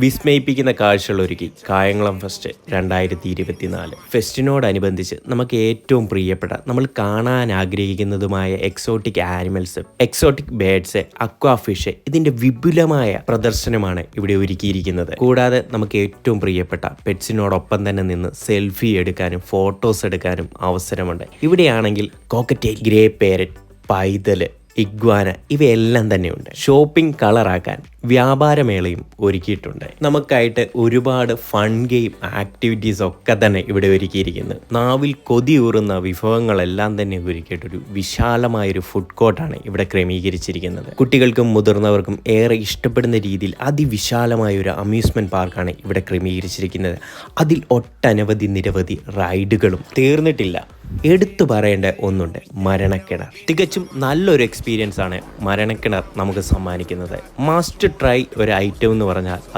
വിസ്മയിപ്പിക്കുന്ന കാഴ്ചകൾ ഒരുക്കി കായംകുളം ഫെസ്റ്റ് 2024. ഫെസ്റ്റിനോടനുബന്ധിച്ച് നമുക്ക് ഏറ്റവും പ്രിയപ്പെട്ട നമ്മൾ കാണാൻ ആഗ്രഹിക്കുന്നതുമായ എക്സോട്ടിക് ആനിമൽസ്, എക്സോട്ടിക് ബേഡ്സ്, അക്വാ ഫിഷ്, ഇതിന്റെ വിപുലമായ പ്രദർശനമാണ് ഇവിടെ ഒരുക്കിയിരിക്കുന്നത്. കൂടാതെ നമുക്ക് ഏറ്റവും പ്രിയപ്പെട്ട പെറ്റ്സിനോടൊപ്പം തന്നെ നിന്ന് സെൽഫി എടുക്കാനും ഫോട്ടോസ് എടുക്കാനും അവസരമുണ്ട്. ഇവിടെയാണെങ്കിൽ കോക്കറ്റെയിൽ, ഗ്രേ പാരറ്റ്, പൈതല്, ഇഗ്വാന ഇവയെല്ലാം തന്നെയുണ്ട്. ഷോപ്പിംഗ് കളറാക്കാൻ വ്യാപാരമേളയും ഒരുക്കിയിട്ടുണ്ട്. നമുക്കായിട്ട് ഒരുപാട് ഫൺ ഗെയിം ആക്ടിവിറ്റീസ് ഒക്കെ തന്നെ ഇവിടെ ഒരുക്കിയിരിക്കുന്നു. നാവിൽ കൊതിയൂറുന്ന വിഭവങ്ങളെല്ലാം തന്നെ ഒരുക്കിയിട്ടൊരു വിശാലമായൊരു ഫുഡ് കോർട്ടാണ് ഇവിടെ ക്രമീകരിച്ചിരിക്കുന്നത്. കുട്ടികൾക്കും മുതിർന്നവർക്കും ഏറെ ഇഷ്ടപ്പെടുന്ന രീതിയിൽ അതിവിശാലമായ ഒരു അമ്യൂസ്മെന്റ് പാർക്കാണ് ഇവിടെ ക്രമീകരിച്ചിരിക്കുന്നത്. അതിൽ ഒട്ടനവധി നിരവധി റൈഡുകളും തീർന്നിട്ടില്ല. എടുത്തു പറയേണ്ട ഒന്നുണ്ട്, മരണക്കിണർ. തികച്ചും നല്ലൊരു എക്സ്പീരിയൻസ് ആണ് മരണക്കിണർ നമുക്ക് സമ്മാനിക്കുന്നത്. മസ്റ്റ് ട്രൈ ഒരു ഐറ്റം എന്ന് പറഞ്ഞാൽ അത്